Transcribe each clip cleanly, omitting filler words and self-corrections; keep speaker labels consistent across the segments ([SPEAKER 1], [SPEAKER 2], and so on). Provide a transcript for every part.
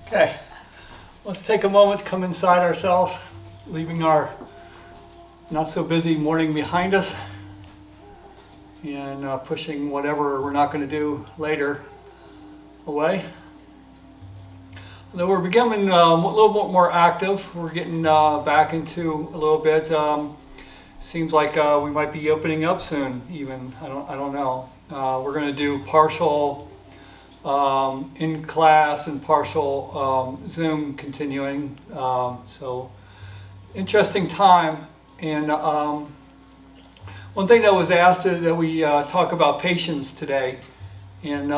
[SPEAKER 1] Okay, let's take a moment to come inside ourselves, leaving our not so busy morning behind us and pushing whatever we're not going to do later away. Although we're becoming a little bit more active, we're getting back into a little bit. Seems like we might be opening up soon. Even I don't know. We're going to do partial in class and partial Zoom continuing. So interesting time. And one thing that was asked that we talk about patience today. And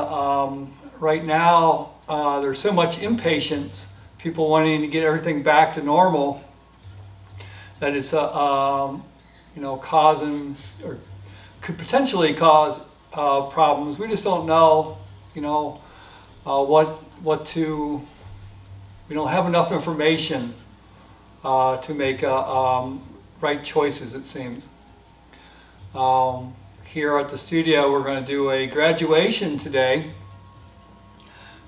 [SPEAKER 1] right now there's so much impatience, people wanting to get everything back to normal, that it's causing or could potentially cause problems. We just don't know, what to. We don't have enough information to make right choices, it seems. Here at the studio, we're going to do a graduation today.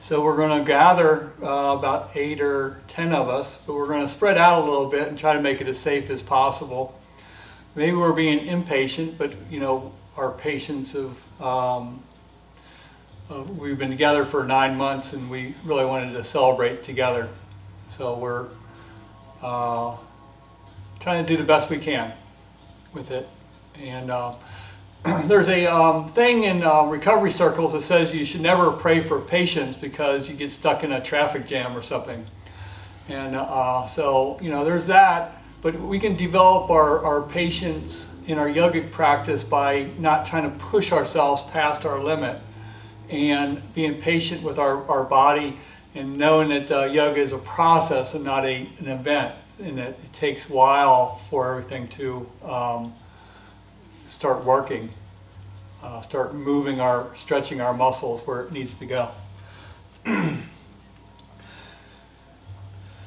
[SPEAKER 1] So we're going to gather about 8 or 10 of us, but we're going to spread out a little bit and try to make it as safe as possible. Maybe we're being impatient, but our patience of we've been together for 9 months and we really wanted to celebrate together. So we're trying to do the best we can with it. And there's a thing in recovery circles that says you should never pray for patience because you get stuck in a traffic jam or something. And so there's that. But we can develop our patience in our yogic practice by not trying to push ourselves past our limit and being patient with our body and knowing that yoga is a process and not an event, and that it takes a while for everything to start working, start moving stretching our muscles where it needs to go.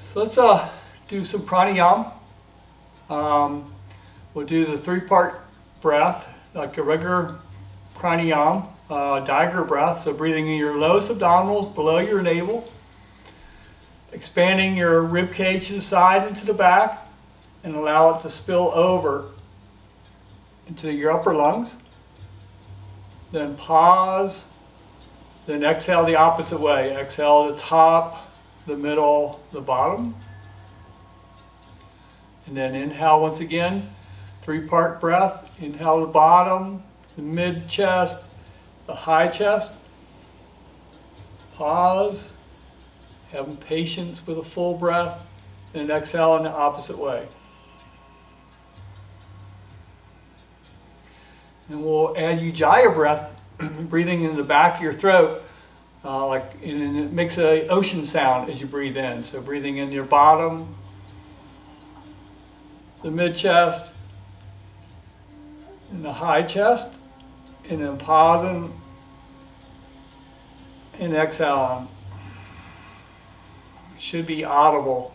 [SPEAKER 1] So let's do some pranayama. We'll do the 3-part breath, like a regular pranayama, diagram breath. So breathing in your lowest abdominals below your navel, expanding your rib cage to the side and to the back, and allow it to spill over into your upper lungs. Then pause, then exhale the opposite way. Exhale the top, the middle, the bottom. And then inhale once again, 3-part breath. Inhale the bottom, the mid chest, the high chest. Pause, having patience with a full breath, and exhale in the opposite way. And we'll add Ujjayi breath, breathing in the back of your throat, and it makes an ocean sound as you breathe in. So breathing in your bottom, the mid chest, and the high chest, and then pausing and exhaling. It should be audible.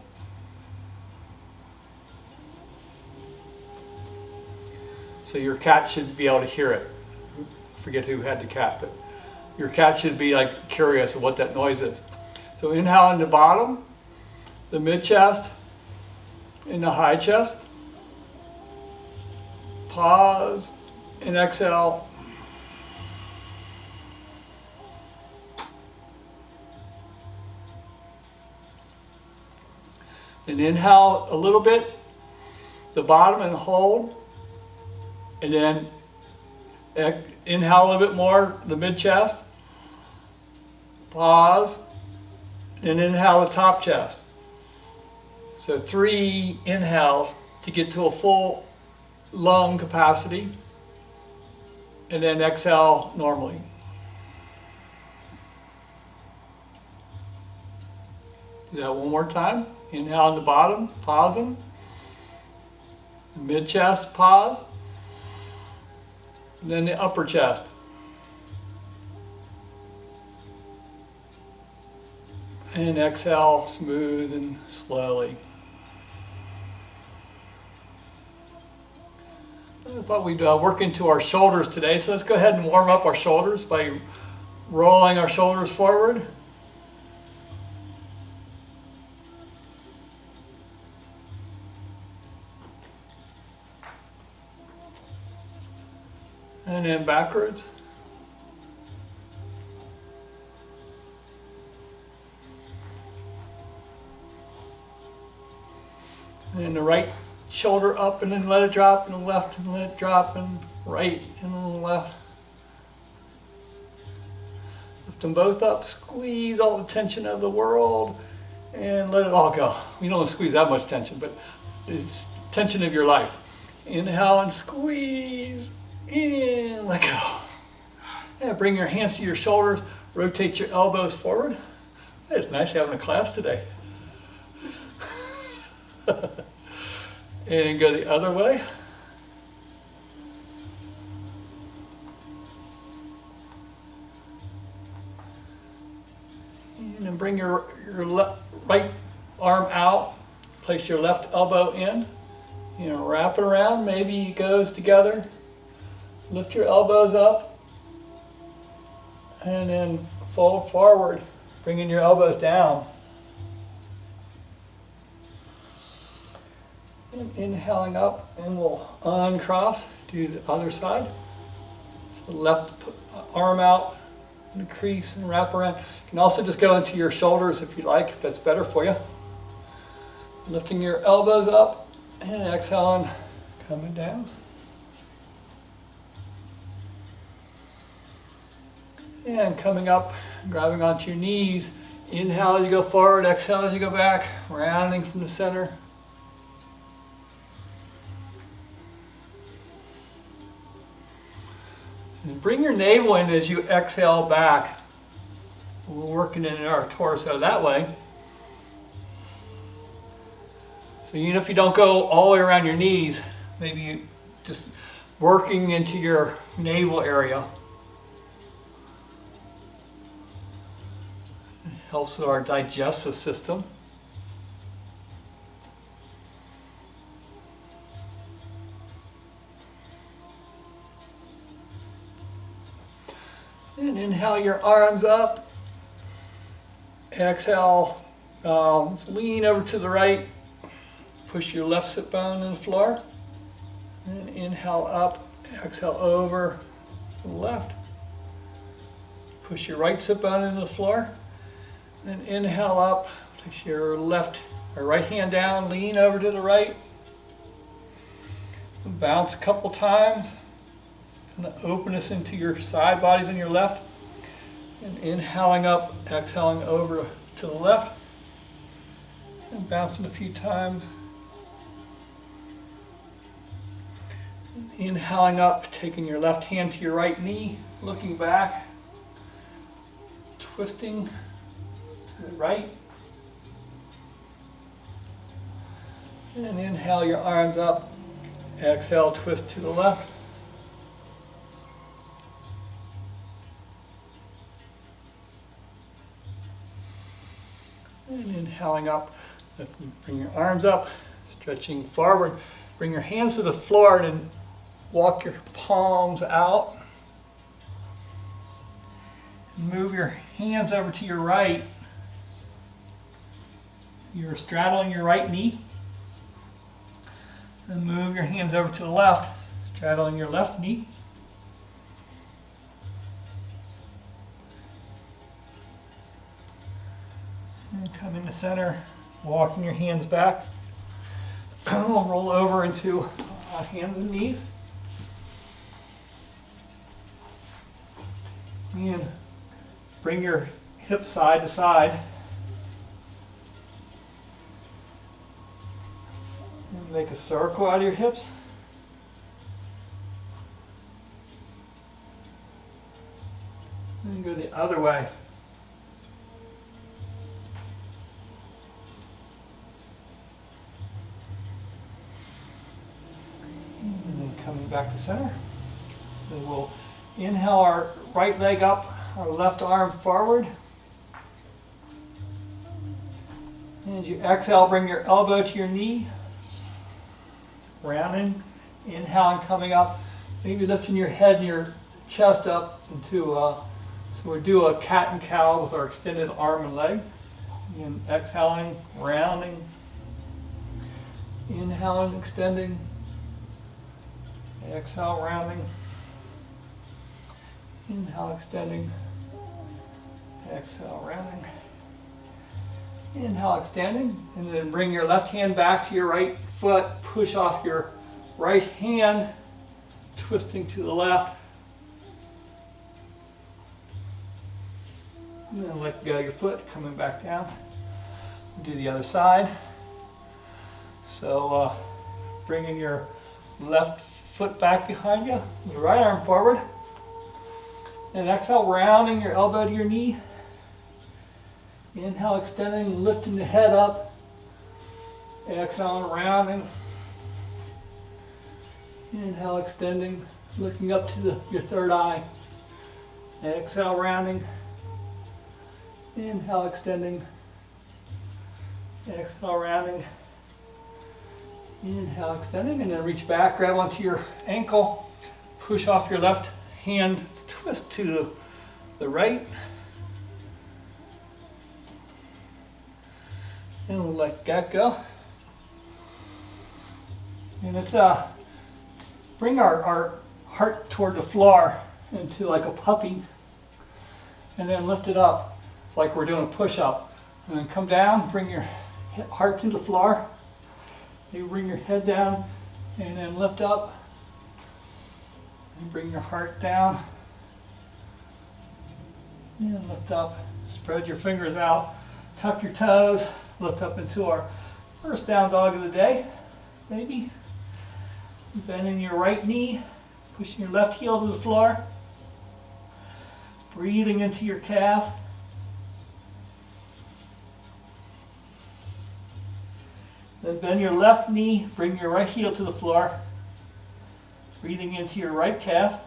[SPEAKER 1] So your cat should be able to hear it. I forget who had the cat, but your cat should be curious of what that noise is. So inhale in the bottom, the mid chest, and the high chest. Pause and exhale. And inhale a little bit, the bottom, and hold. And then inhale a little bit more, the mid chest. Pause. And inhale the top chest. So 3 inhales to get to a full lung capacity, and then exhale normally. Do that one more time. Inhale on the bottom, pausing. Mid chest, pause. And then the upper chest. And exhale smooth and slowly. I thought we'd work into our shoulders today, so let's go ahead and warm up our shoulders by rolling our shoulders forward. And then backwards. And the right shoulder up and then let it drop, and the left and let it drop, and right and then left. Lift them both up, squeeze all the tension of the world, and let it all go. You don't want to squeeze that much tension, but it's tension of your life. Inhale and squeeze, and let go. And bring your hands to your shoulders, rotate your elbows forward. It's nice having a class today. And go the other way. And then bring your right arm out. Place your left elbow in. Wrap it around. Maybe it goes together. Lift your elbows up. And then fold forward, bringing your elbows down. And inhaling up, and we'll uncross, do the other side. So left arm out, and crease and wrap around. You can also just go into your shoulders if you like, if that's better for you. Lifting your elbows up, and exhaling, coming down. And coming up, grabbing onto your knees. Inhale as you go forward, exhale as you go back, rounding from the center. And bring your navel in as you exhale back. We're working in our torso that way. So even if you don't go all the way around your knees, maybe you just working into your navel area. It helps with our digestive system. And inhale your arms up. Exhale, let's lean over to the right. Push your left sit bone in the floor. And inhale up, exhale over to the left. Push your right sit bone into the floor. And inhale up, place your left or right hand down, lean over to the right. Bounce a couple times. And open us into your side bodies on your left. And inhaling up, exhaling over to the left. And bouncing a few times. And inhaling up, taking your left hand to your right knee, looking back. Twisting to the right. And inhale your arms up. Exhale, twist to the left. And inhaling up, bring your arms up, stretching forward. Bring your hands to the floor and walk your palms out. Move your hands over to your right. You're straddling your right knee. And move your hands over to the left, straddling your left knee. And come in the center, walking your hands back. We'll roll over into hands and knees. And bring your hips side to side. And make a circle out of your hips. And go the other way. Coming back to center. Then we'll inhale our right leg up, our left arm forward. And as you exhale, bring your elbow to your knee. Rounding. Inhaling, coming up. Maybe lifting your head and your chest up into a So we do a cat and cow with our extended arm and leg. And exhaling, rounding. Inhaling, extending. Exhale, rounding. Inhale, extending. Exhale, rounding. Inhale, extending. And then bring your left hand back to your right foot. Push off your right hand, twisting to the left. And then let go of your foot, coming back down. Do the other side. So bringing your left foot back behind you, your right arm forward. And exhale, rounding your elbow to your knee. Inhale, extending, lifting the head up. Exhale, rounding. Inhale, extending, looking up to your third eye. Exhale, rounding. Inhale, extending. Exhale, rounding. Inhale, extending, and then reach back, grab onto your ankle, push off your left hand, twist to the right. And we'll let that go. And let's bring our heart toward the floor into like a puppy, and then lift it up like we're doing a push-up. And then come down, bring your heart to the floor. You bring your head down and then lift up. And bring your heart down and lift up. Spread your fingers out, tuck your toes, lift up into our first down dog of the day, maybe. Bending your right knee, pushing your left heel to the floor. Breathing into your calf. Then bend your left knee, bring your right heel to the floor. Breathing into your right calf.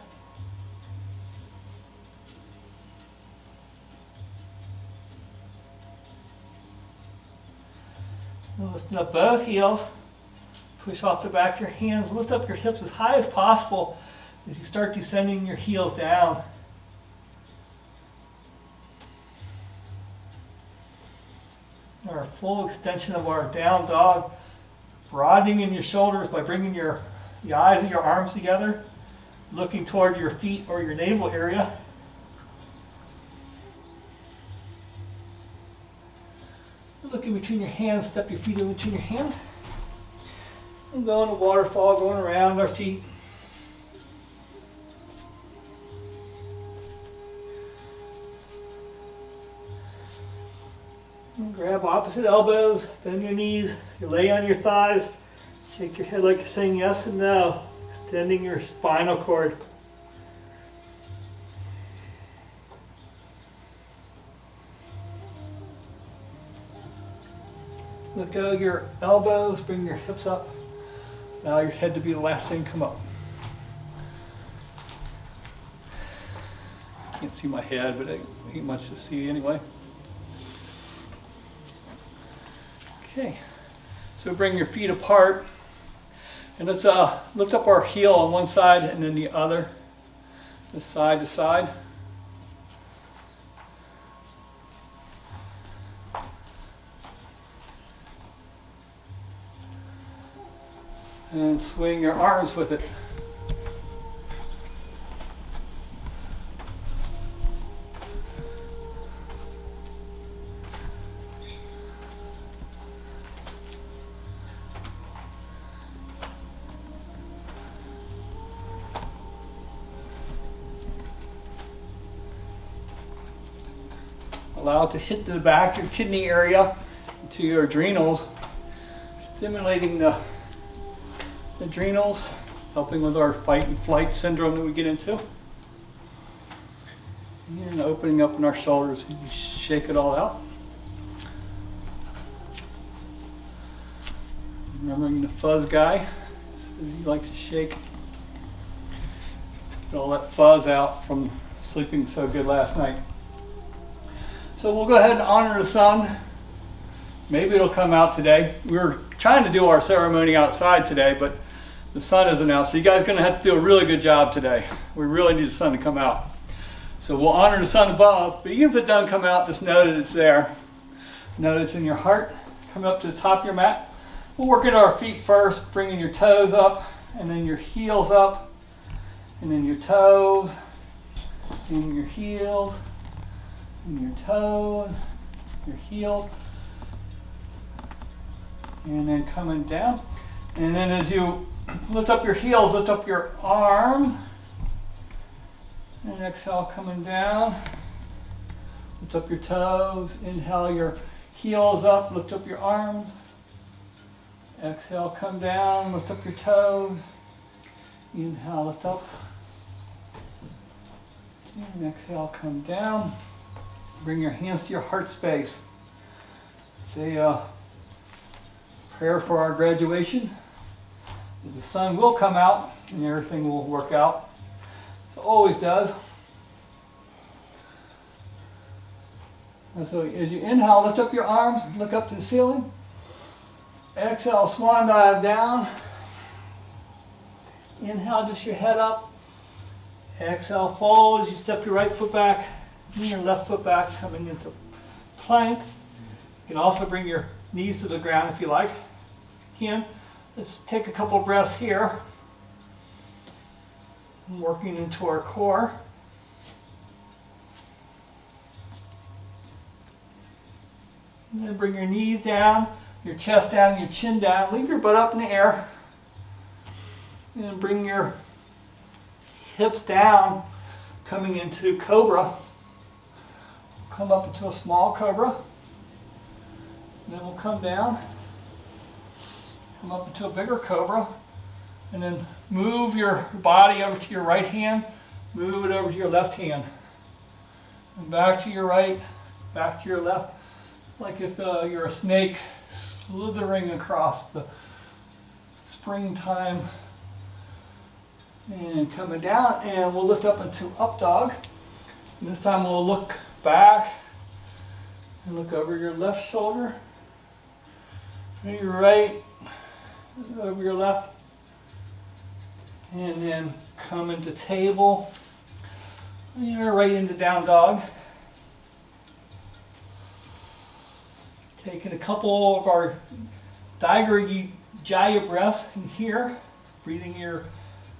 [SPEAKER 1] And lifting up both heels. Push off the back of your hands, lift up your hips as high as possible as you start descending your heels down. Our full extension of our down dog, broadening in your shoulders by bringing the eyes of your arms together, looking toward your feet or your navel area. Looking between your hands, step your feet in between your hands. And go in a waterfall, going around our feet. And grab opposite elbows, bend your knees, you lay on your thighs, shake your head like you're saying yes and no, extending your spinal cord. Let go of your elbows, bring your hips up. Allow your head to be the last thing to come up. Can't see my head, but it ain't much to see anyway. Okay, so bring your feet apart, and let's lift up our heel on one side and then the other, the side to side. And swing your arms with it. Allow it to hit the back of your kidney area to your adrenals, stimulating the adrenals, helping with our fight and flight syndrome that we get into. And opening up in our shoulders, and you shake it all out. Remembering the fuzz guy, says he likes to shake, get all that fuzz out from sleeping so good last night. So we'll go ahead and honor the sun. Maybe it'll come out today. We were trying to do our ceremony outside today, but the sun isn't out, so you guys are going to have to do a really good job today. We really need the sun to come out. So we'll honor the sun above, but even if it doesn't come out, just know that it's there. Know that it's in your heart. Come up to the top of your mat. We'll work at our feet first, bringing your toes up, and then your heels up, and then your toes, and your heels, and your toes, your heels, and then coming down. And then as you lift up your heels, lift up your arms, and exhale, coming down. Lift up your toes, inhale your heels up, lift up your arms. Exhale, come down, lift up your toes. Inhale, lift up. And exhale, come down. Bring your hands to your heart space. Say a prayer for our graduation. The sun will come out and everything will work out. It always does. And so as you inhale, lift up your arms, look up to the ceiling. Exhale, swan dive down. Inhale, just your head up. Exhale, fold as you step your right foot back and your left foot back, coming into plank. You can also bring your knees to the ground if you like. Again, let's take a couple breaths here. Working into our core. And then bring your knees down, your chest down, your chin down. Leave your butt up in the air. And then bring your hips down, coming into cobra. Come up into a small cobra. And then we'll come down. Come up into a bigger cobra. And then move your body over to your right hand. Move it over to your left hand. And back to your right, back to your left. Like if you're a snake slithering across the springtime. And coming down, and we'll lift up into up dog. And this time we'll look back and look over your left shoulder, and your right, over your left, and then come into table. And you're right into down dog. Taking a couple of our Daigra Jaya breaths in here, breathing your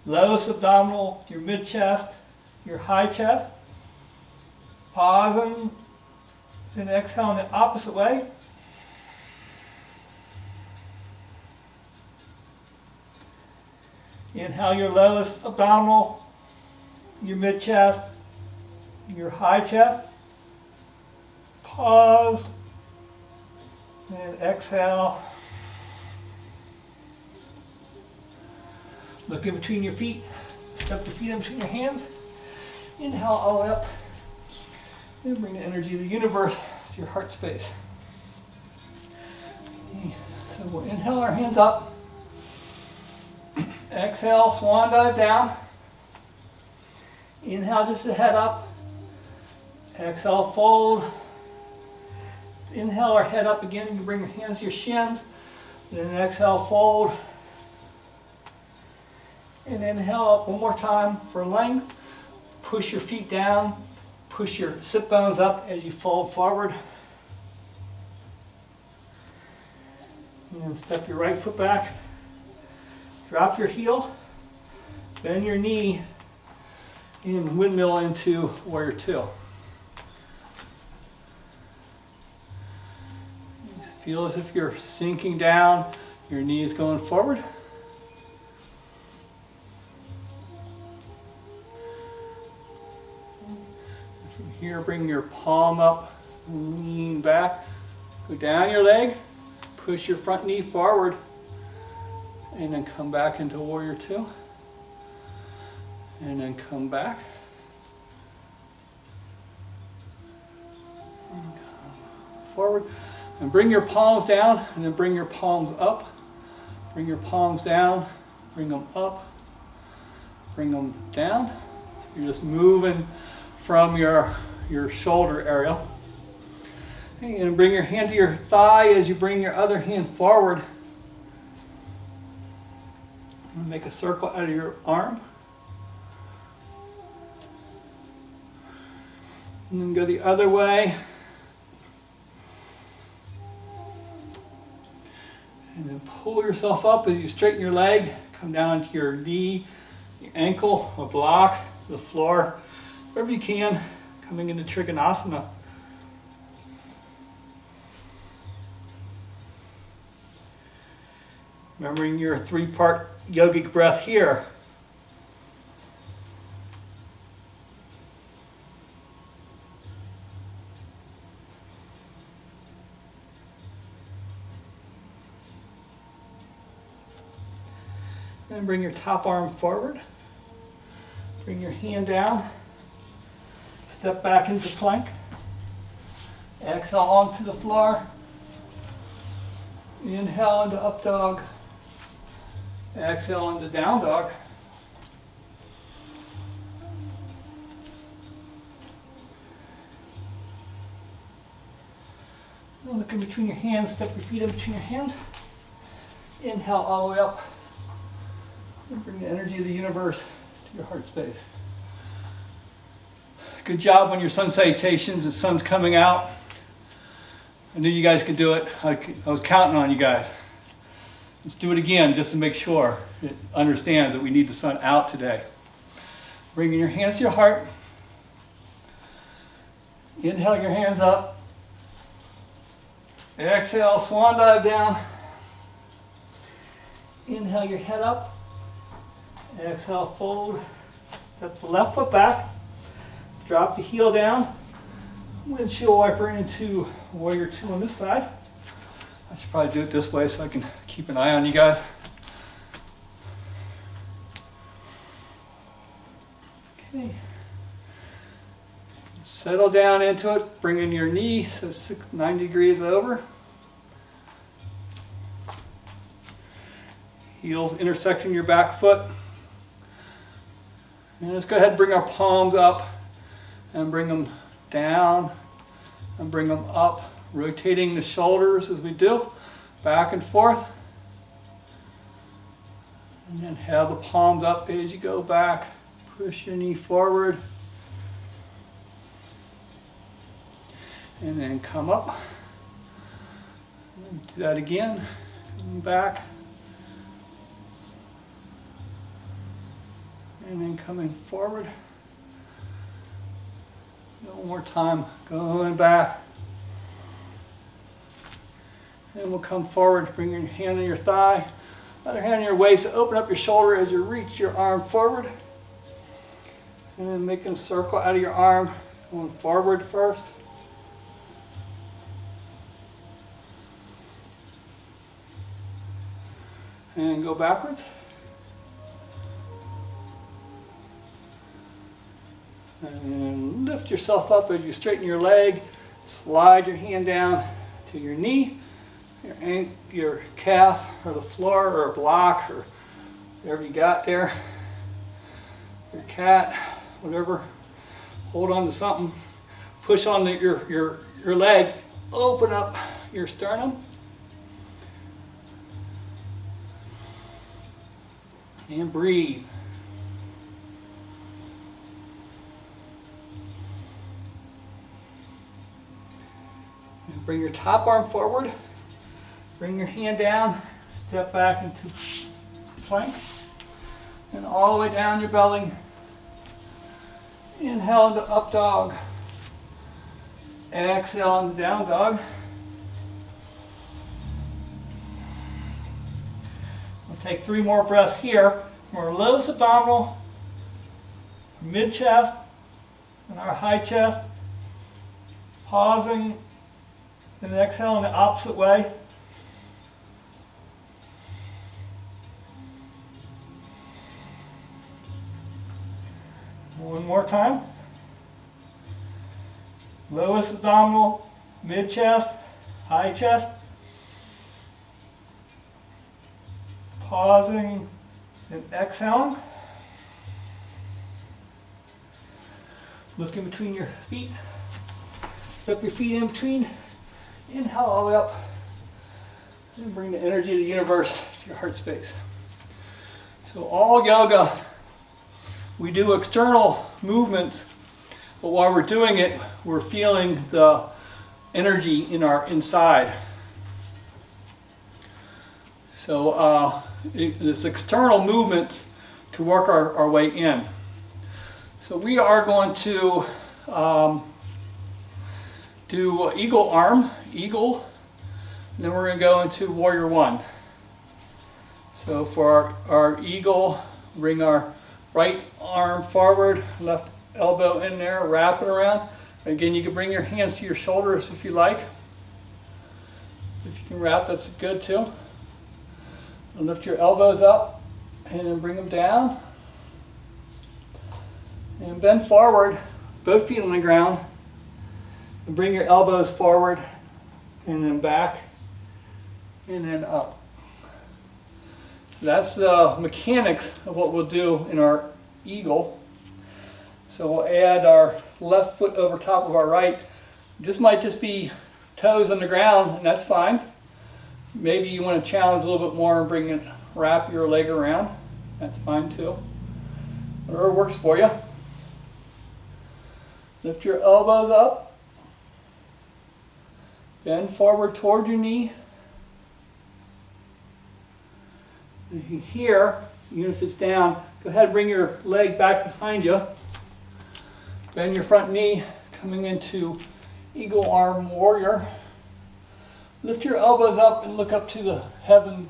[SPEAKER 1] lowest abdominal, your mid chest, your high chest. Pausing and exhaling the opposite way. Inhale your lowest abdominal, your mid chest, your high chest. Pause and exhale. Look in between your feet. Step your feet in between your hands. Inhale all the way up. And bring the energy of the universe to your heart space. So we'll inhale our hands up. Exhale, swan dive down. Inhale just the head up. Exhale, fold. Inhale our head up again. You bring your hands to your shins. Then exhale, fold. And inhale up one more time for length. Push your feet down. Push your sit bones up as you fold forward. And then step your right foot back. Drop your heel. Bend your knee. And windmill into warrior two. Just feel as if you're sinking down. Your knee is going forward. Here, bring your palm up, lean back, go down your leg, push your front knee forward, and then come back into warrior two. And then come back. And come forward. And bring your palms down, and then bring your palms up. Bring your palms down, bring them up, bring them down. So you're just moving from your shoulder area. And bring your hand to your thigh as you bring your other hand forward. And make a circle out of your arm. And then go the other way. And then pull yourself up as you straighten your leg. Come down to your knee, your ankle, or block, the floor, wherever you can. Coming into Trikonasana. Remembering your 3-part yogic breath here. And bring your top arm forward. Bring your hand down. Step back into plank. Exhale onto the floor. Inhale into up dog. Exhale into down dog. And look in between your hands. Step your feet in between your hands. Inhale all the way up. And bring the energy of the universe to your heart space. Good job on your sun salutations. The sun's coming out. I knew you guys could do it. I was counting on you guys. Let's do it again just to make sure it understands that we need the sun out today. Bringing your hands to your heart. Inhale your hands up. Exhale, swan dive down. Inhale your head up. Exhale, fold. Step the left foot back. Drop the heel down. Windshield wiper into warrior 2 on this side. I should probably do it this way so I can keep an eye on you guys. Okay. Settle down into it. Bring in your knee so 90 degrees over. Heels intersecting your back foot. And let's go ahead and bring our palms up and bring them down and bring them up, rotating the shoulders as we do, back and forth. And then have the palms up as you go back. Push your knee forward. And then come up. And do that again. Come back. And then coming forward. One more time, going back. And we'll come forward, bring your hand on your thigh, other hand on your waist, open up your shoulder as you reach your arm forward. And then making a circle out of your arm, going forward first. And go backwards. And lift yourself up as you straighten your leg. Slide your hand down to your knee, your calf, or the floor, or a block, or whatever you got there. Your cat, whatever. Hold on to something. Push on your leg. Open up your sternum. And breathe. Bring your top arm forward, bring your hand down, step back into plank, and all the way down your belly. Inhale into up dog, exhale into down dog. We'll take 3 more breaths here. Our lowest abdominal, mid chest, and our high chest. Pausing. And exhale in the opposite way. One more time. Lowest abdominal, mid chest, high chest. Pausing and exhaling. Look in between your feet. Step your feet in between. Inhale all the way up. And bring the energy of the universe to your heart space. So all yoga, we do external movements But while we're doing it, we're feeling the energy in our inside. So it's external movements to work our way in. So we are going to do eagle arm, eagle, and then we're going to go into warrior one. So for our eagle, bring our right arm forward, left elbow in there, wrap it around. Again, you can bring your hands to your shoulders if you like. If you can wrap, that's good too. And lift your elbows up and then bring them down. And bend forward, both feet on the ground. And bring your elbows forward and then back and then up. So that's the mechanics of what we'll do in our eagle. So we'll add our left foot over top of our right. This might just be toes on the ground, and that's fine. Maybe you want to challenge a little bit more and bring it, wrap your leg around. That's fine too. Whatever works for you. Lift your elbows up. Bend forward toward your knee. And here, even if it's down, go ahead and bring your leg back behind you. Bend your front knee, coming into eagle arm warrior. Lift your elbows up and look up to the heavens.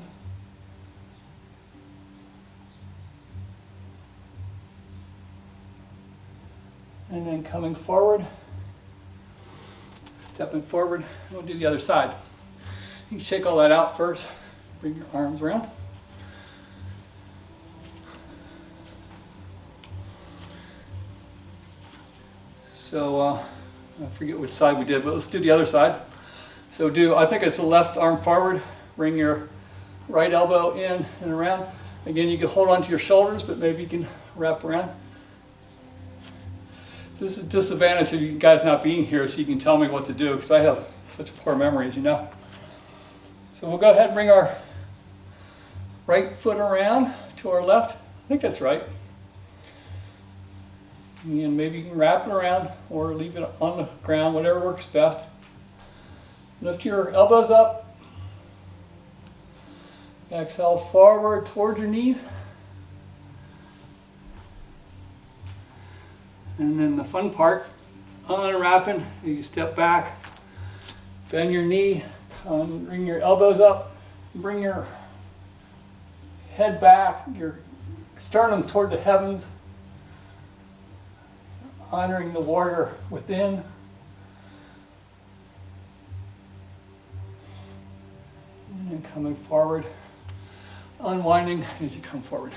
[SPEAKER 1] And then coming forward, stepping forward. We'll do the other side. You can shake all that out first. Bring your arms around. So I forget which side we did, but let's do the other side. So I think it's the left arm forward. Bring your right elbow in and around. Again, you can hold on to your shoulders, but maybe you can wrap around. This is a disadvantage of you guys not being here, so you can tell me what to do, because I have such a poor memory, as you know. So we'll go ahead and bring our right foot around to our left. I think that's right. And maybe you can wrap it around or leave it on the ground, whatever works best. Lift your elbows up. Exhale forward towards your knees. And then the fun part, unwrapping, you step back, bend your knee, bring your elbows up, bring your head back, your sternum toward the heavens, honoring the warrior within. And then coming forward, unwinding as you come forward.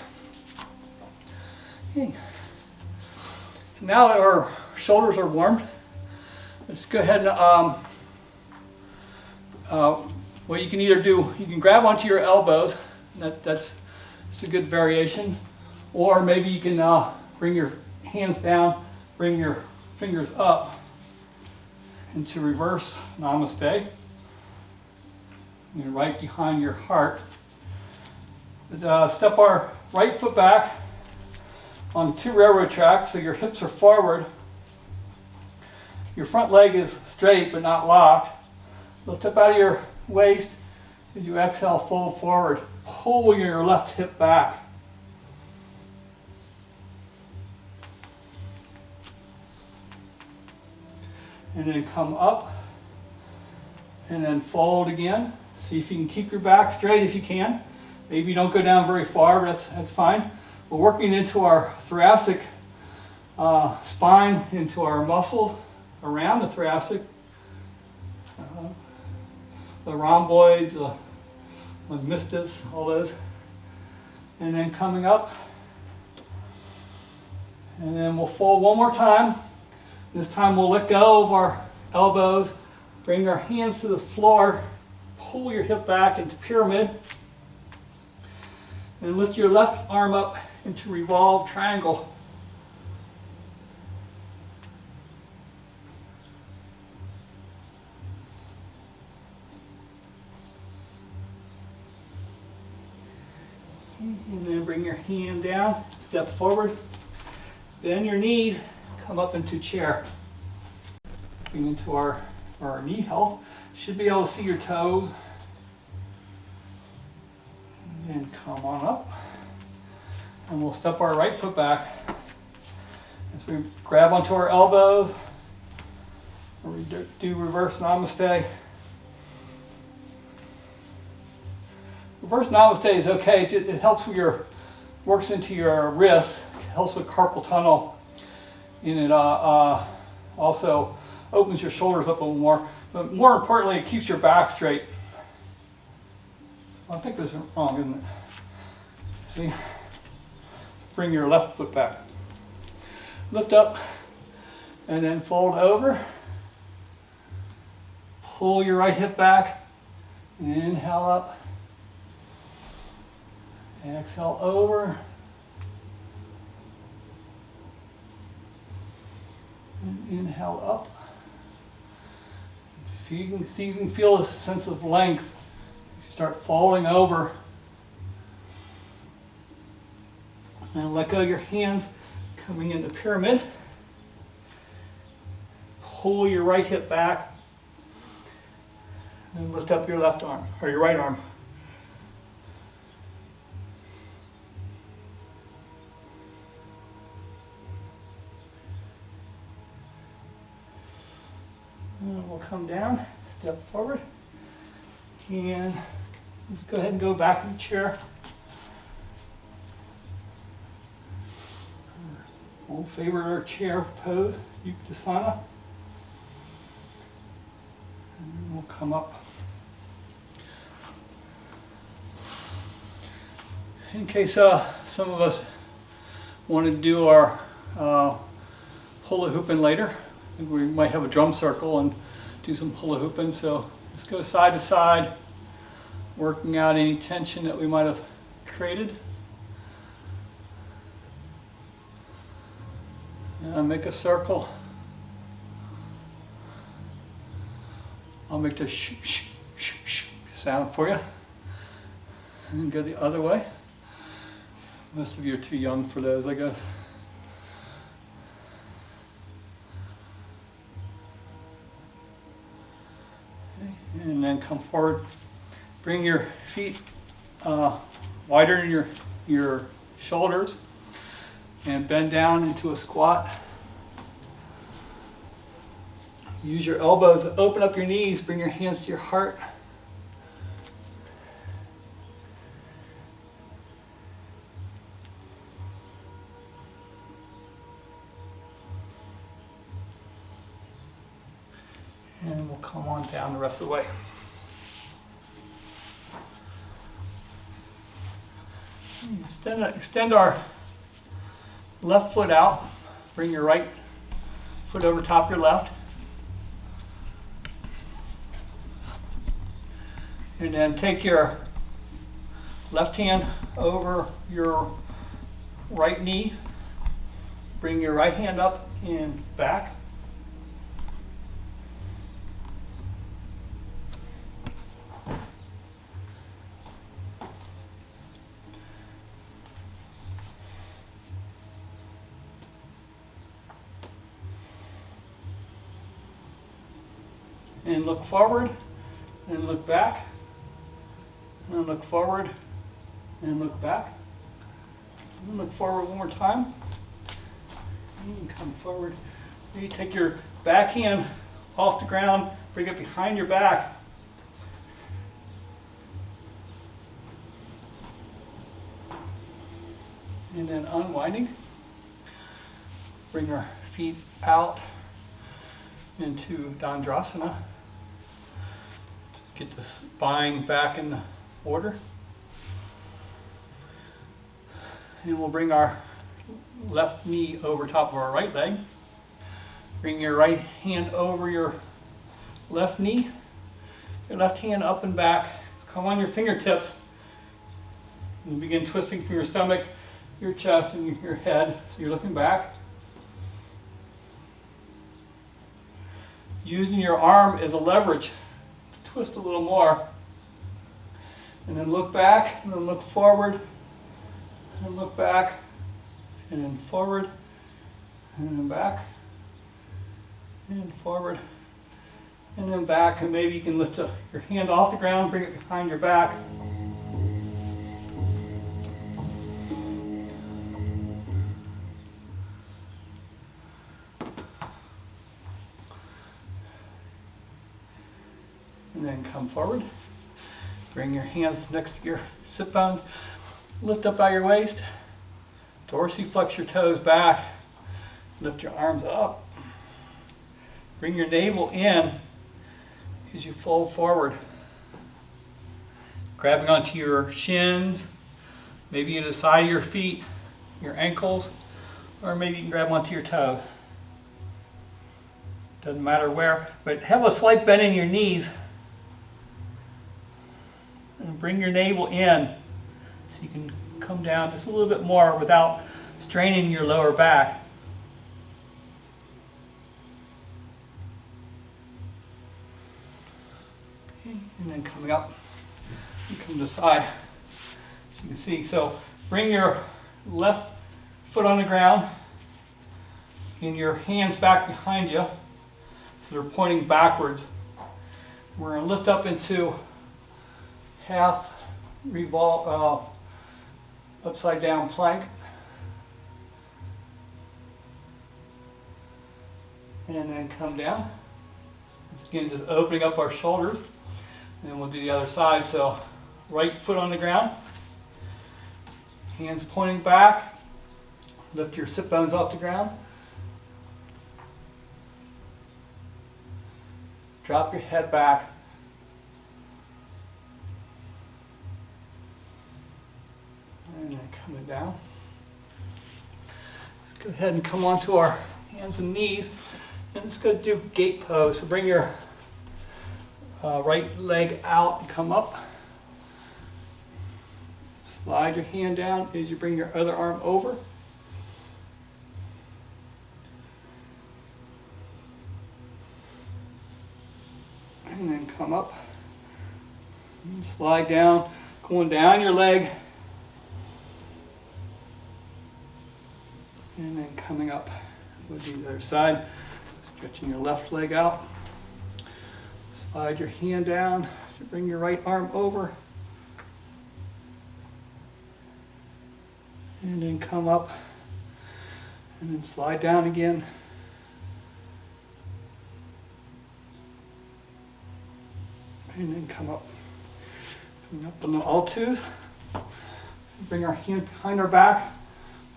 [SPEAKER 1] Okay. So now that our shoulders are warmed, let's go ahead and, what you can either do, you can grab onto your elbows, that's a good variation, or maybe you can bring your hands down, bring your fingers up into reverse namaste, and right behind your heart. But, step our right foot back on 2 railroad tracks, so your hips are forward. Your front leg is straight but not locked. Lift up out of your waist as you exhale, fold forward. Pull your left hip back. And then come up and then fold again. See if you can keep your back straight if you can. Maybe you don't go down very far, but that's fine. We're working into our thoracic spine, into our muscles around the thoracic, the rhomboids, the mistus, all those. And then coming up. And then we'll fold one more time. This time we'll let go of our elbows, bring our hands to the floor, pull your hip back into pyramid, and lift your left arm up into revolve triangle. And then bring your hand down, step forward, bend your knees, come up into chair. Looking into our knee health. Should be able to see your toes. And come on up. And we'll step our right foot back as we grab onto our elbows. We do reverse namaste. Reverse namaste is okay. It helps with works into your wrist, helps with carpal tunnel, and it also opens your shoulders up a little more. But more importantly, it keeps your back straight. I think this is wrong, isn't it? See? Bring your left foot back. Lift up and then fold over. Pull your right hip back. Inhale up. Exhale over. And inhale up. So you can feel a sense of length. You start folding over. And let go of your hands, coming into pyramid. Pull your right hip back. And lift up your left arm, or your right arm. And we'll come down, step forward. And let's go ahead and go back in the chair. We'll favor our chair pose, Uttanasana. And then we'll come up. In case some of us want to do our hula hooping later, we might have a drum circle and do some hula hooping. So just go side to side, working out any tension that we might have created. Make a circle. I'll make the sh sh sh sh sound for you. And then go the other way. Most of you are too young for those, I guess. Okay. And then come forward. Bring your feet wider than your shoulders. And bend down into a squat. Use your elbows to open up your knees. Bring your hands to your heart. And we'll come on down the rest of the way. Extend our left foot out. Bring your right foot over top your left. And then take your left hand over your right knee. Bring your right hand up and back. And look forward, and look back, and look forward, and look back. And look forward one more time. And come forward. You take your back hand off the ground, bring it behind your back. And then unwinding. Bring our feet out into Dandrasana. Get the spine back in order. And we'll bring our left knee over top of our right leg. Bring your right hand over your left knee. Your left hand up and back. Come on your fingertips. And begin twisting from your stomach, your chest, and your head. So you're looking back. Using your arm as a leverage. Twist a little more. And then look back, and then look forward, and look back, and then forward, and then back. and forward, and then back, and maybe you can lift your hand off the ground, bring it behind your back. And then come forward. Bring your hands next to your sit bones. Lift up by your waist. Dorsiflex your toes back. Lift your arms up. Bring your navel in as you fold forward. Grabbing onto your shins, maybe at the side of your feet, your ankles, or maybe you can grab onto your toes. Doesn't matter where, but have a slight bend in your knees. And bring your navel in so you can come down just a little bit more without straining your lower back. Okay, and then coming up, you come to the side so you can see. So bring your left foot on the ground and your hands back behind you so they're pointing backwards. We're going to lift up into half revolve, upside down plank. And then come down. Once again, just opening up our shoulders. And then we'll do the other side. So right foot on the ground. Hands pointing back. Lift your sit bones off the ground. Drop your head back. And then coming down. Let's go ahead and come onto our hands and knees. And let's go do gate pose. So bring your right leg out and come up. Slide your hand down as you bring your other arm over. And then come up. And slide down, going down your leg. And then coming up. We'll do the other side. Stretching your left leg out. Slide your hand down. So bring your right arm over. And then come up. And then slide down again. And then come up. Coming up on the all twos. Bring our hand behind our back.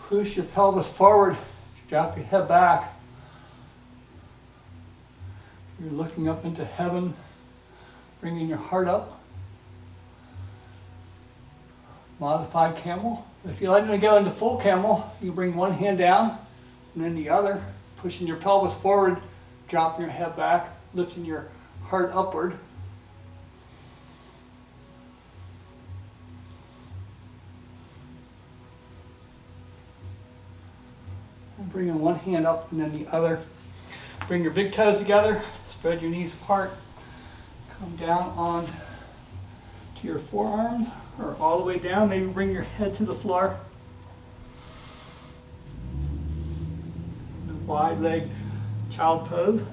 [SPEAKER 1] Push your pelvis forward. Drop your head back. You're looking up into heaven, bringing your heart up. Modified camel. If you're letting it go into full camel, you bring one hand down and then the other, pushing your pelvis forward, dropping your head back, lifting your heart upward. And bringing one hand up and then the other. Bring your big toes together, spread your knees apart, come down on to your forearms or all the way down, maybe bring your head to the floor. The wide leg child pose.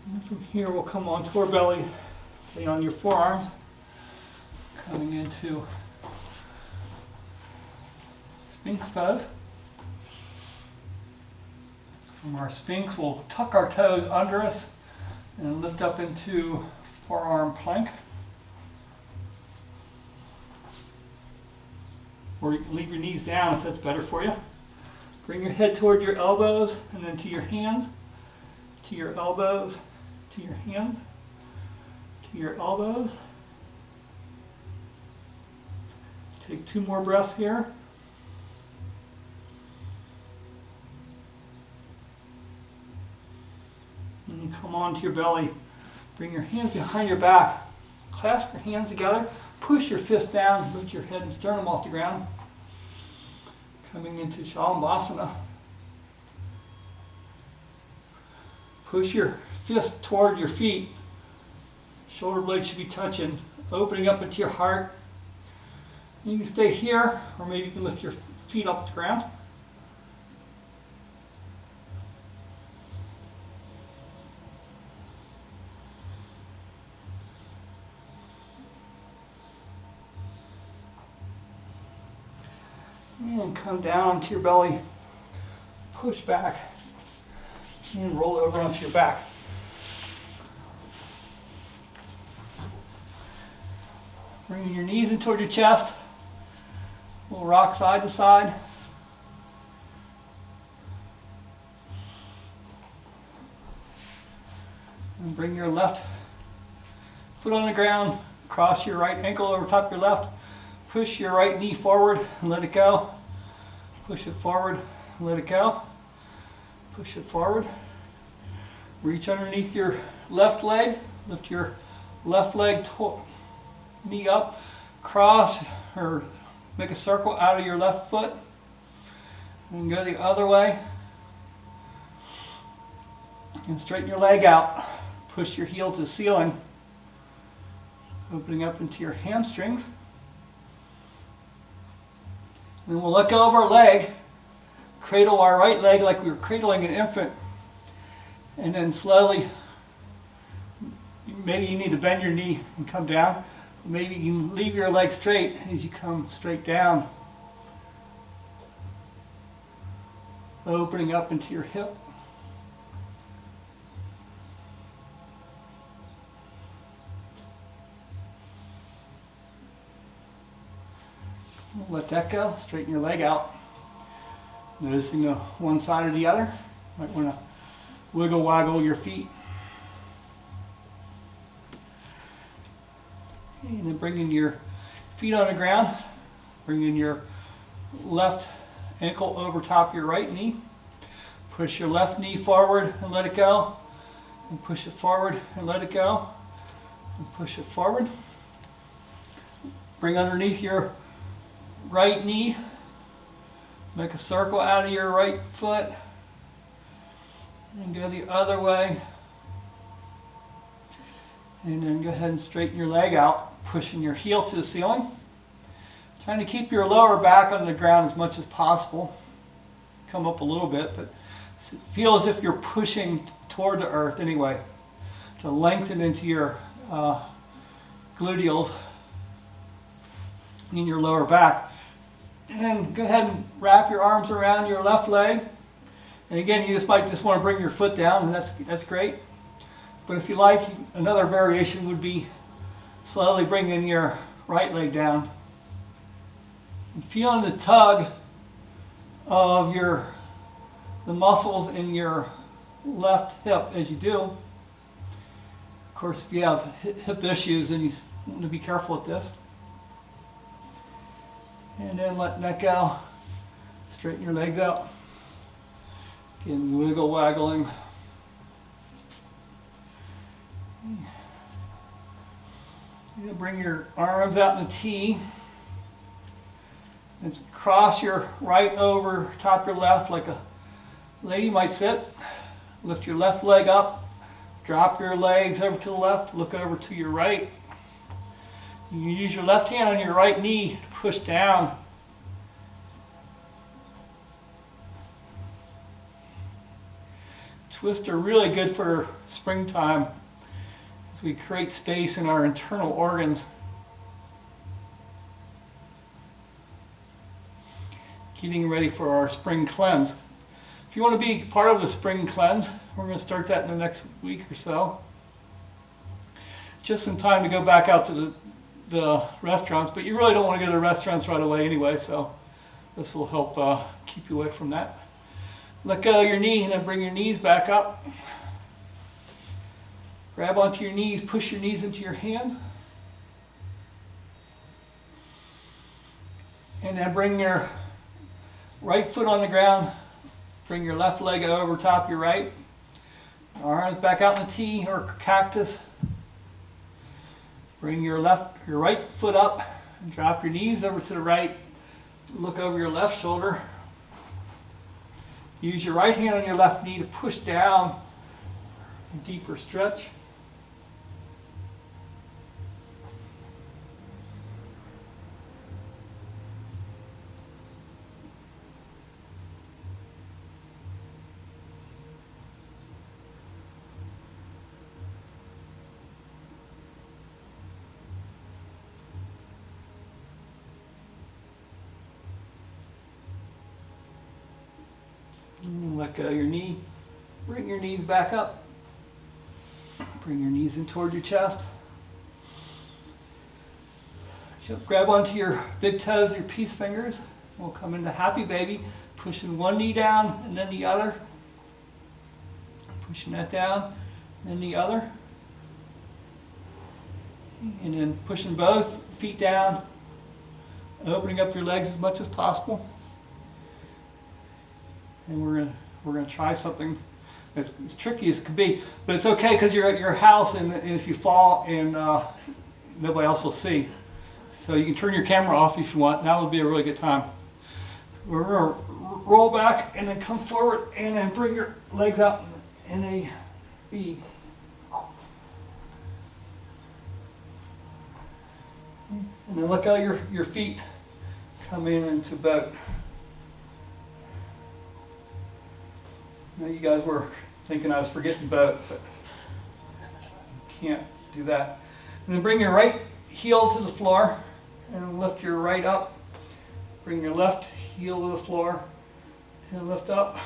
[SPEAKER 1] And from here we'll come onto our belly. Lay on your forearms, coming into Sphinx pose. From our Sphinx, we'll tuck our toes under us and lift up into forearm plank. Or you can leave your knees down if that's better for you. Bring your head toward your elbows and then to your hands, to your elbows, to your hands. Your elbows. Take 2 more breaths here. And come on to your belly. Bring your hands behind your back. Clasp your hands together. Push your fist down. Lift your head and sternum off the ground. Coming into Shalabhasana. Push your fist toward your feet. Shoulder blades should be touching, opening up into your heart. You can stay here, or maybe you can lift your feet off the ground. And come down to your belly, push back, and roll over onto your back. Bringing your knees in toward your chest. We'll rock side to side. And bring your left foot on the ground. Cross your right ankle over top your left. Push your right knee forward and let it go. Push it forward and let it go. Push it forward. Reach underneath your left leg. Lift your left leg knee up. Cross or make a circle out of your left foot. And go the other way. And straighten your leg out. Push your heel to the ceiling. Opening up into your hamstrings. Then we'll let go of our leg, cradle our right leg like we were cradling an infant, and then slowly, maybe you need to bend your knee and come down. Maybe you can leave your leg straight as you come straight down. Opening up into your hip. Let that go, straighten your leg out. Noticing the one side or the other. Might want to wiggle waggle your feet. And then bringing your feet on the ground, bringing your left ankle over top your right knee. Push your left knee forward and let it go. And push it forward and let it go. And push it forward. Bring underneath your right knee, make a circle out of your right foot, and go the other way. And then go ahead and straighten your leg out, pushing your heel to the ceiling. Trying to keep your lower back on the ground as much as possible. Come up a little bit, but feel as if you're pushing toward the earth anyway, to lengthen into your gluteals in your lower back. And go ahead and wrap your arms around your left leg. And again, you might just want to bring your foot down, and that's great. But if you like, another variation would be slowly bringing your right leg down. And feeling the tug of the muscles in your left hip as you do. Of course, if you have hip issues, then you want to be careful with this. And then letting that go. Straighten your legs out. Again, wiggle waggling. You bring your arms out in a T. And cross your right over top your left like a lady might sit. Lift your left leg up. Drop your legs over to the left. Look over to your right. You use your left hand on your right knee to push down. Twists are really good for springtime as we create space in our internal organs. Getting ready for our spring cleanse. If you want to be part of the spring cleanse, we're going to start that in the next week or so. Just in time to go back out to the restaurants, but you really don't want to go to the restaurants right away anyway, so this will help keep you away from that. Let go of your knee and then bring your knees back up. Grab onto your knees, push your knees into your hands. And then bring your right foot on the ground. Bring your left leg over top your right. Arms back out in the T or cactus. Bring your right foot up and drop your knees over to the right. Look over your left shoulder. Use your right hand on your left knee to push down. Deeper stretch. let go of your knee. Bring your knees back up. Bring your knees in toward your chest. Grab onto your big toes, your peace fingers. We'll come into happy baby, pushing one knee down and then the other. Pushing that down, and then the other. And then pushing both feet down, opening up your legs as much as possible. And we're gonna try something as tricky as it could be, but it's okay because you're at your house, and if you fall, and nobody else will see. So you can turn your camera off if you want. Now would be a really good time. We're gonna roll back and then come forward and then bring your legs out in a V. And then look how your feet come in into boat. Now you guys were thinking I was forgetting boat, but can't do that. And then bring your right heel to the floor and lift your right up. Bring your left heel to the floor and lift up.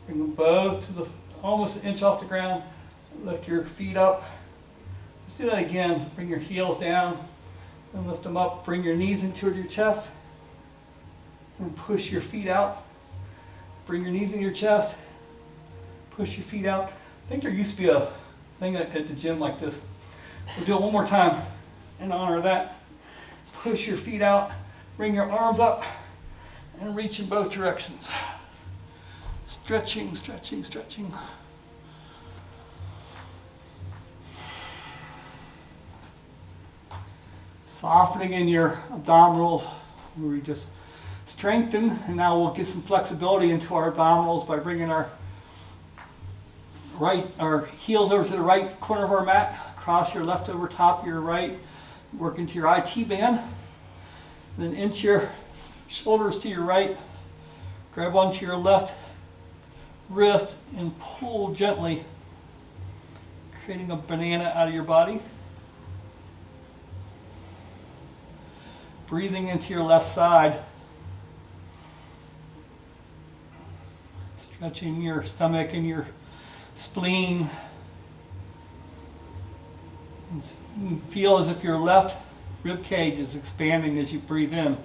[SPEAKER 1] Bring them both to the almost an inch off the ground. Lift your feet up. Let's do that again. Bring your heels down and lift them up. Bring your knees into your chest and push your feet out. Bring your knees in your chest. Push your feet out. I think there used to be a thing at the gym like this. We'll do it one more time in honor of that. Push your feet out. Bring your arms up and reach in both directions. Stretching, stretching, stretching. Softening in your abdominals, where we just strengthen, and now we'll get some flexibility into our abdominals by bringing our heels over to the right corner of our mat. Cross your left over top of your right, work into your IT band. Then inch your shoulders to your right, grab onto your left wrist and pull gently, creating a banana out of your body. Breathing into your left side, stretching your stomach and your spleen. And you feel as if your left rib cage is expanding as you breathe in.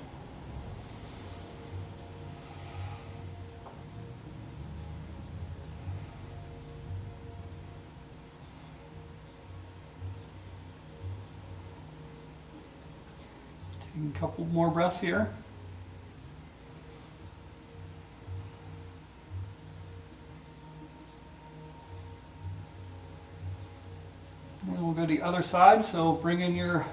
[SPEAKER 1] Taking a couple more breaths here. And we'll go to the other side. So bring in your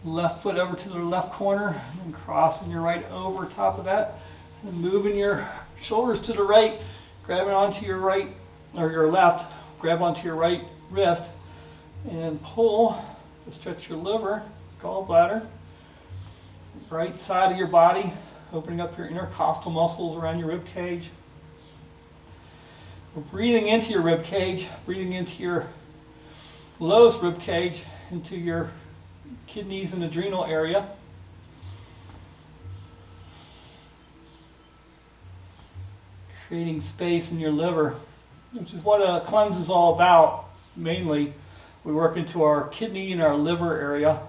[SPEAKER 1] left foot over to the left corner and crossing your right over top of that. And moving your shoulders to the right, grabbing onto your right, or your left, grab onto your right wrist and pull to stretch your liver, gallbladder. Right side of your body, opening up your intercostal muscles around your rib cage. We're breathing into your rib cage, breathing into your lowest rib cage, into your kidneys and adrenal area. Creating space in your liver, which is what a cleanse is all about. Mainly, we work into our kidney and our liver area,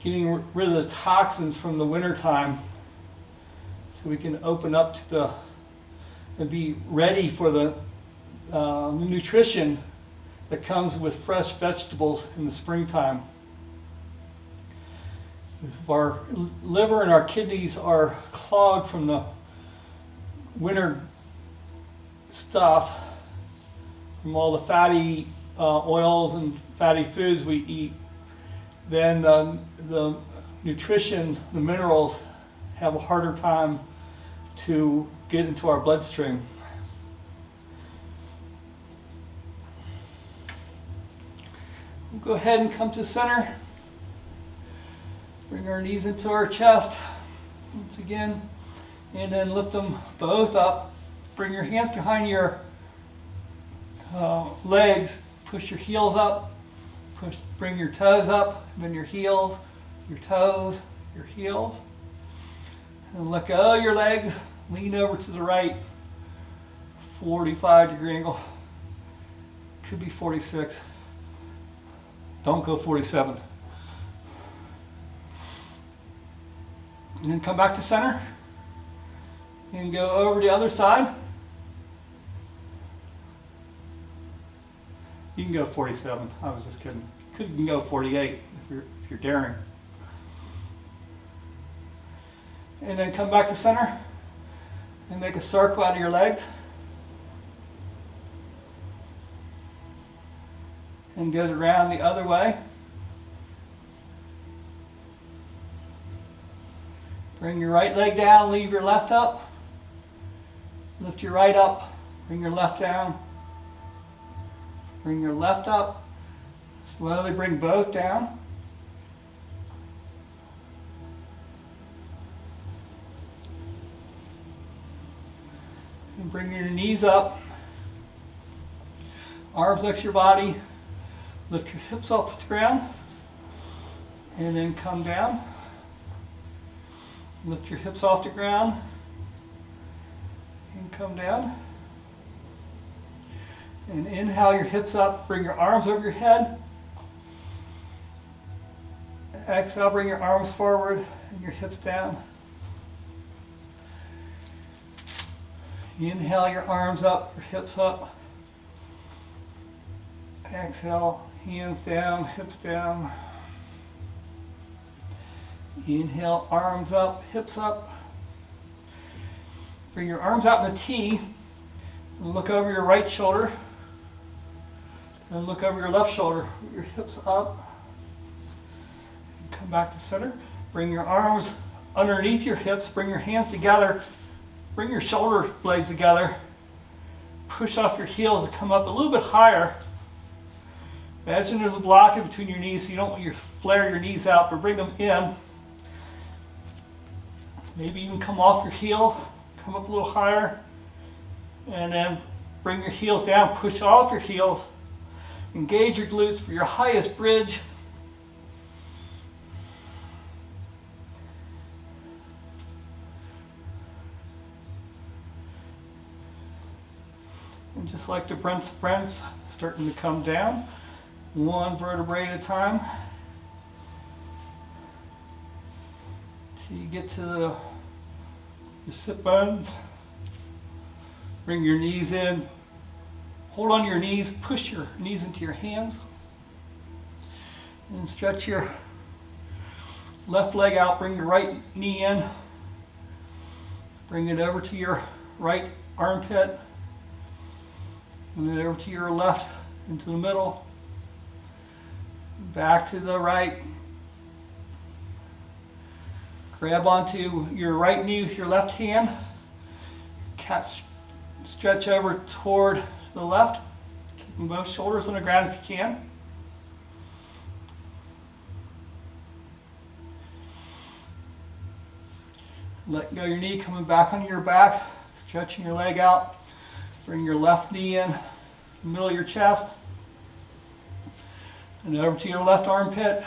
[SPEAKER 1] getting rid of the toxins from the winter time, so we can open up to and be ready for the nutrition that comes with fresh vegetables in the springtime. If our liver and our kidneys are clogged from the winter stuff, from all the fatty oils and fatty foods we eat, then the nutrition, the minerals, have a harder time to get into our bloodstream. We'll go ahead and come to center. Bring our knees into our chest once again, and then lift them both up. Bring your hands behind your legs. Push your heels up. Bring your toes up, and then your heels, your toes, your heels. And let go of your legs. Lean over to the right. 45-degree angle. Could be 46. Don't go 47. And then come back to center. And go over the other side. You can go 47. I was just kidding. You can go 48 if you're daring. And then come back to center and make a circle out of your legs. And go around the other way. Bring your right leg down, leave your left up. Lift your right up, bring your left down. Bring your left up. Slowly bring both down. And bring your knees up. Arms next to your body. Lift your hips off the ground. And then come down. Lift your hips off the ground. And come down. And inhale your hips up. Bring your arms over your head. Exhale, bring your arms forward and your hips down. Inhale your arms up, your hips up. Exhale, hands down, hips down. Inhale, arms up, hips up. Bring your arms out in a T. And look over your right shoulder. And look over your left shoulder. Your hips up. Come back to center. Bring your arms underneath your hips. Bring your hands together. Bring your shoulder blades together. Push off your heels and come up a little bit higher. Imagine there's a block in between your knees so you don't want to flare your knees out, but bring them in. Maybe even come off your heels. Come up a little higher. And then bring your heels down. Push off your heels. Engage your glutes for your highest bridge. And just like the Brents, starting to come down, one vertebrae at a time. Till you get to your sit bones. Bring your knees in. Hold on to your knees, push your knees into your hands. And stretch your left leg out, bring your right knee in. Bring it over to your right armpit. And then over to your left, into the middle. Back to the right. Grab onto your right knee with your left hand. Cat stretch over toward the left. Keeping both shoulders on the ground if you can. Let go of your knee, coming back onto your back. Stretching your leg out. Bring your left knee in, middle of your chest. And over to your left armpit.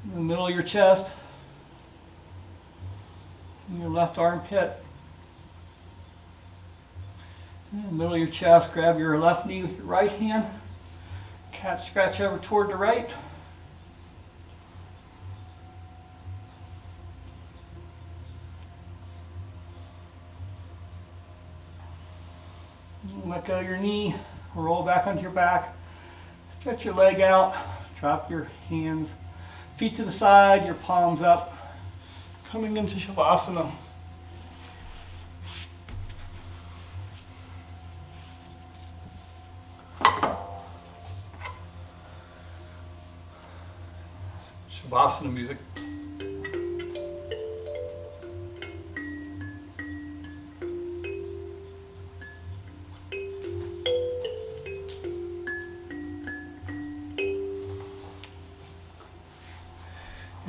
[SPEAKER 1] In the middle of your chest. And your left armpit. In the middle of your chest, grab your left knee with your right hand. Cat scratch over toward the right. Let go of your knee, roll back onto your back. Stretch your leg out, drop your hands, feet to the side, your palms up. Coming into Shavasana. Shavasana music.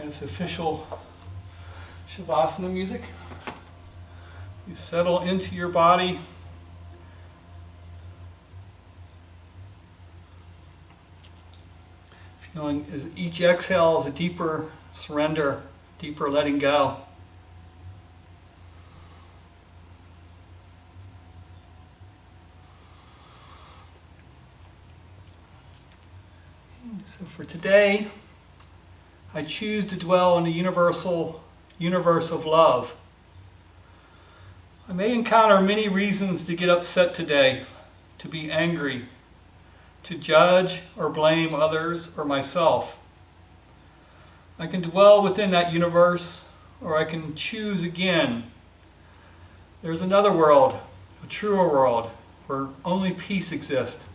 [SPEAKER 1] It's official Shavasana music. You settle into your body. Feeling as each exhale is a deeper surrender, deeper letting go. So for today, I choose to dwell in the universal universe of love. I may encounter many reasons to get upset today, to be angry, to judge or blame others or myself. I can dwell within that universe, or I can choose again. There's another world, a truer world, where only peace exists.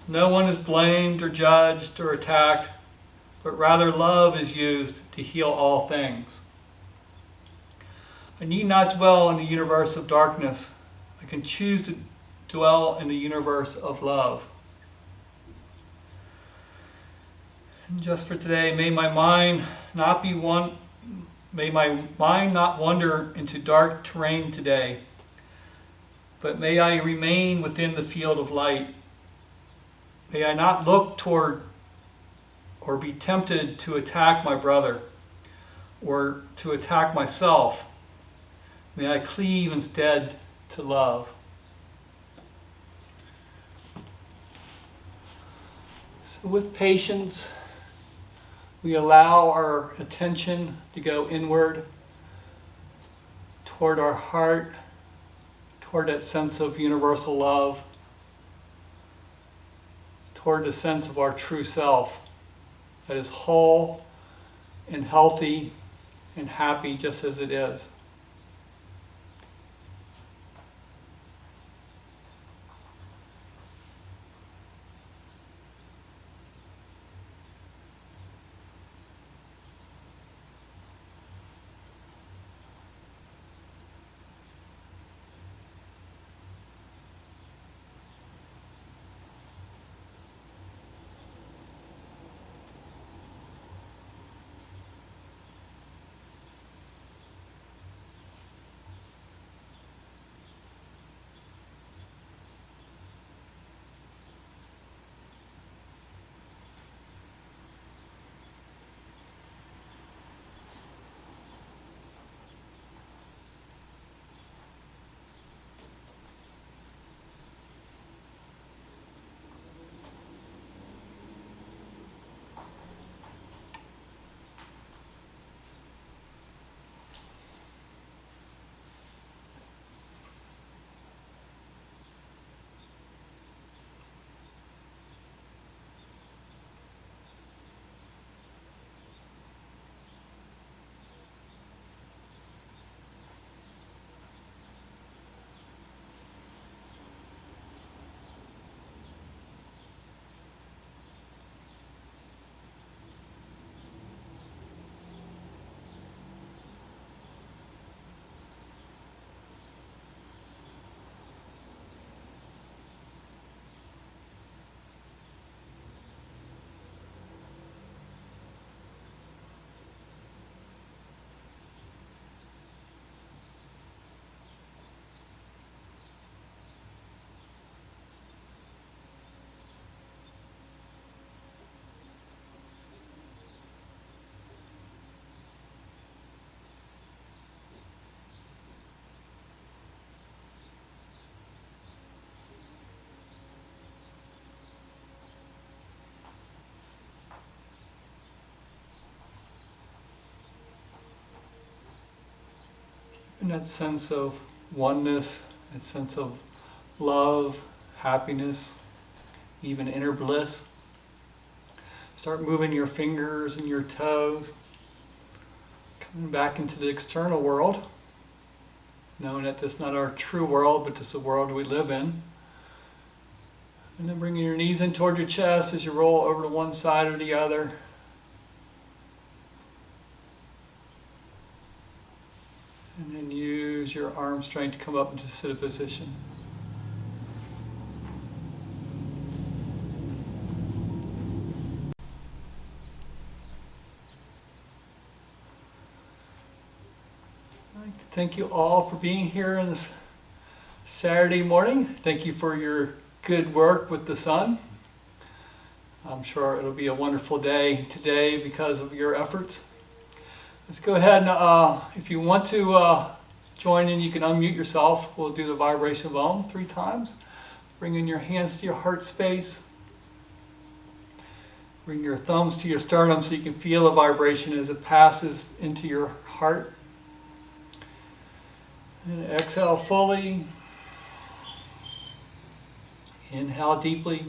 [SPEAKER 1] No one is blamed or judged or attacked, but rather love is used to heal all things. I need not dwell in the universe of darkness. I can choose to dwell in the universe of love. And just for today, may my mind not wander into dark terrain today, but may I remain within the field of light. May I not look toward or be tempted to attack my brother or to attack myself. May I cleave instead to love. So with patience, we allow our attention to go inward toward our heart, toward that sense of universal love, toward the sense of our true self that is whole and healthy and happy just as it is. And that sense of oneness, that sense of love, happiness, even inner bliss. Start moving your fingers and your toes, coming back into the external world, knowing that this is not our true world, but this is the world we live in. And then bringing your knees in toward your chest as you roll over to one side or the other. And then use your arm strength to come up into sit position. I'd like to thank you all for being here on this Saturday morning. Thank you for your good work with the sun. I'm sure it'll be a wonderful day today because of your efforts. Let's go ahead and if you want to join in, you can unmute yourself. We'll do the vibration of Om 3 times. Bring in your hands to your heart space. Bring your thumbs to your sternum so you can feel the vibration as it passes into your heart. And exhale fully. Inhale deeply.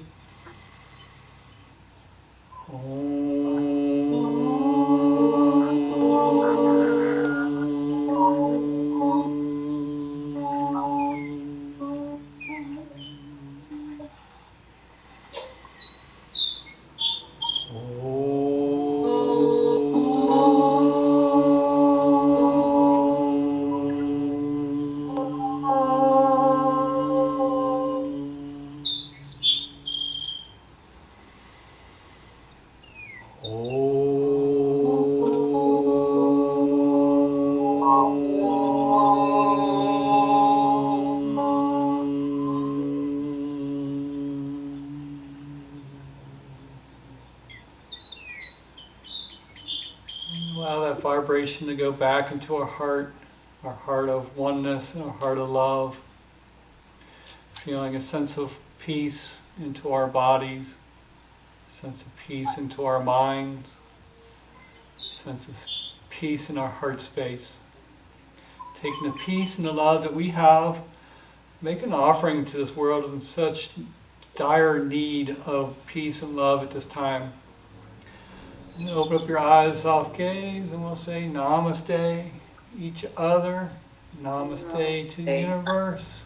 [SPEAKER 1] Allow that vibration to go back into our heart of oneness and our heart of love. Feeling a sense of peace into our bodies, a sense of peace into our minds, a sense of peace in our heart space. Taking the peace and the love that we have, make an offering to this world in such dire need of peace and love at this time. And open up your eyes, soft gaze, and we'll say namaste, each other, namaste to the universe.